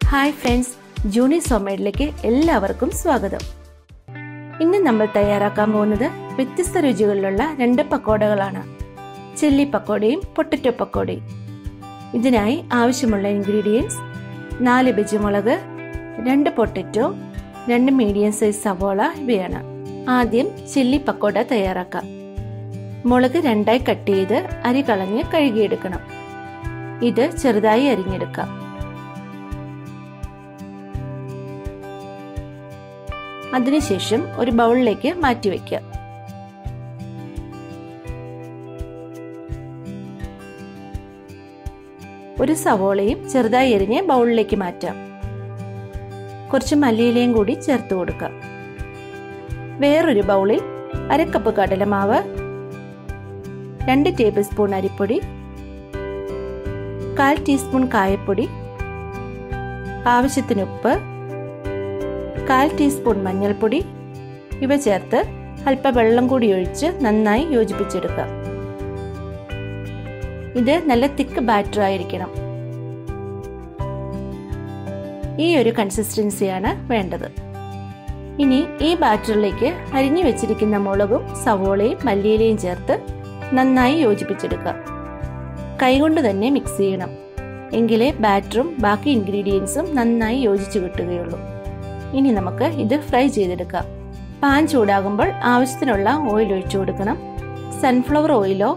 Hi friends, ജൂണീസ് ഹോംമേഡിലേക്ക് എല്ലാവർക്കും സ്വാഗതം. ഇന്ന് നമ്മൾ തയ്യാറാക്കാൻ പോകുന്നത് വ്യത്യസ്ത രുചികളിലുള്ള 2 പക്കോടകളാണ്. Chilli പക്കോടയും potato പക്കോടയും. ഇതിനായി ആവശ്യമുള്ള ഇൻഗ്രീഡിയൻസ്: 4 ബജിമുളക്, 2 പൊട്ടറ്റോ, 2 മീഡിയം സൈസ് സവോള ഇവയാണ്. ആദ്യം ചില്ലി പക്കോട തയ്യാറാക്കാം. മുളക് 2ആയി കട്ട് ചെയ്ത് അരി കളഞ്ഞ് കഴുകിയെടുക്കണം. ഇത് ചെറുതായി അരിഞ്ഞെടുക്കാം. അതിനുശേഷം ഒരു ബൗളിലേക്ക് മാറ്റിവെക്കാം. ഒരു സവോളയും ചെറുതായി അരിഞ്ഞ് ബൗളിലേക്ക് മാറ്റാം. കുറച്ച് മല്ലിയിലയും കൂടി ചേർത്ത് കൊടുക്കാം. വേറൊരു ബൗളിൽ 1/2 കപ്പ് കടലമാവ്, 2 ടേബിൾ സ്പൂൺ അരിപ്പൊടി, 1/4 ടീസ്പൂൺ കായപ്പൊടി, ആവശ്യത്തിന് ഉപ്പ്, 1/4 ടീസ്പൂൺ മഞ്ഞൾപ്പൊടി ഇവ ചേർത്ത് അല്പം വെള്ളം കൂടി ഒഴിച്ച് നന്നായി യോജിപ്പിച്ചെടുക്കാം. ഇത് നല്ല തിക്ക് ബാറ്റർ ആയിരിക്കണം. ഈ ഒരു കൺസിസ്റ്റൻസിയാണ് വേണ്ടത്. ഇനി ഈ ബാറ്ററിലേക്ക് അരിഞ്ഞു വെച്ചിരിക്കുന്ന മുളകും സവോളയും മല്ലിയിലയും ചേർത്ത് നന്നായി യോജിപ്പിച്ചെടുക്കാം. കൈകൊണ്ട് തന്നെ മിക്സ് ചെയ്യണം. എങ്കിലേ ബാറ്ററും ബാക്കി ഇൻഗ്രീഡിയൻസും നന്നായി യോജിച്ചു കിട്ടുകയുള്ളൂ. ഇനി നമുക്ക് ഇത് ഫ്രൈ ചെയ്തെടുക്കാം. പാൻ ചൂടാകുമ്പോൾ ആവശ്യത്തിനുള്ള ഓയിൽ ഒഴിച്ചു കൊടുക്കണം. സൺഫ്ലവർ ഓയിലോ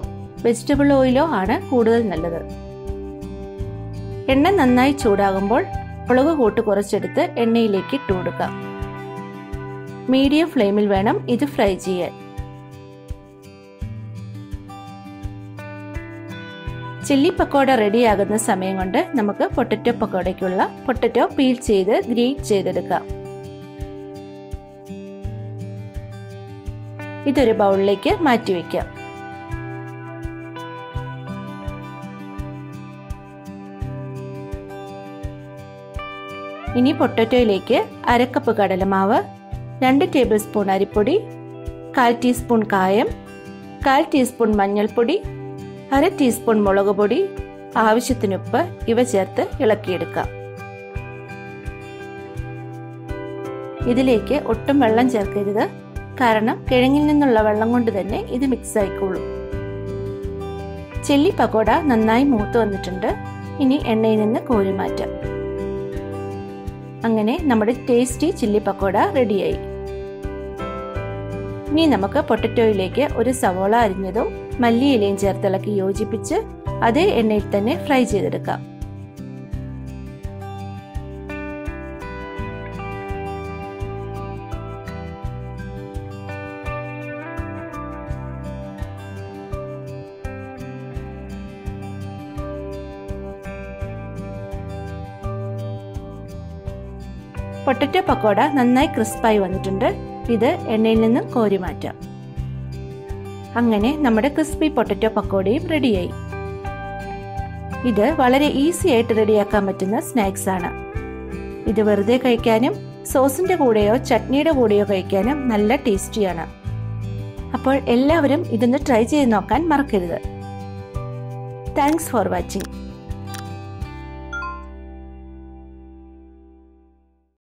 വെജിറ്റബിൾ ഓയിലോ ആണ് കൂടുതൽ നല്ലത്. എണ്ണ നന്നായി ചൂടാകുമ്പോൾ മുളക് കൂട്ട് കുറച്ചെടുത്ത് എണ്ണയിലേക്ക് ഇട്ട് കൊടുക്കാം. മീഡിയം ഫ്ലെയിമിൽ വേണം ഇത് ഫ്രൈ ചെയ്യാൻ. ചില്ലി പക്കോട റെഡിയാകുന്ന സമയം കൊണ്ട് നമുക്ക് പൊട്ടറ്റോ പക്കോടയ്ക്കുള്ള പൊട്ടറ്റോ പീൽ ചെയ്ത് ഗ്രേറ്റ് ചെയ്തെടുക്കാം. ഇതൊരു ബൗളിലേക്ക് മാറ്റിവെക്കാം. ഇനി പൊട്ടറ്റോയിലേക്ക് 1/2 കപ്പ് കടലമാവ്, 2 ടേബിൾ സ്പൂൺ അരിപ്പൊടി, 1/4 ടീസ്പൂൺ കായം, 1/4 ടീസ്പൂൺ മഞ്ഞൾപ്പൊടി, 1/2 ടീസ്പൂൺ മുളക് പൊടി, ആവശ്യത്തിന് ഉപ്പ് ഇവ ചേർത്ത് ഇളക്കിയെടുക്കാം. ഇതിലേക്ക് ഒട്ടും വെള്ളം ചേർക്കരുത്. കാരണം കിഴങ്ങിൽ നിന്നുള്ള വെള്ളം കൊണ്ട് തന്നെ ഇത് മിക്സ് ആയിക്കോളും. ചില്ലി പക്കോട നന്നായി മൂത്ത് വന്നിട്ടുണ്ട്. ഇനി എണ്ണയിൽ നിന്ന് കോരി മാറ്റാം. അങ്ങനെ നമ്മുടെ ടേസ്റ്റി ചില്ലി പക്കോട റെഡിയായി. ഇനി നമുക്ക് പൊട്ടറ്റോയിലേക്ക് ഒരു സവോള അരിഞ്ഞതും മല്ലിയിലയും ചേർത്തിളക്കി യോജിപ്പിച്ച് അതേ എണ്ണയിൽ തന്നെ ഫ്രൈ ചെയ്തെടുക്കാം. പൊട്ടറ്റോ പക്കോട നന്നായി ക്രിസ്പായി വന്നിട്ടുണ്ട്. ഇത് എണ്ണയിൽ നിന്നും കോരി മാറ്റാം. അങ്ങനെ നമ്മുടെ ക്രിസ്പി പൊട്ടറ്റോ പക്കോടയും റെഡിയായി. ഇത് വളരെ ഈസി ആയിട്ട് റെഡിയാക്കാൻ പറ്റുന്ന സ്നാക്സ് ആണ്. ഇത് വെറുതെ കഴിക്കാനും സോസിന്റെ കൂടെയോ ചട്നിയുടെ കൂടെയോ കഴിക്കാനും നല്ല ടേസ്റ്റിയാണ്. അപ്പോൾ എല്ലാവരും ഇതൊന്ന് ട്രൈ ചെയ്ത് നോക്കാൻ മറക്കരുത്. Thanks for watching.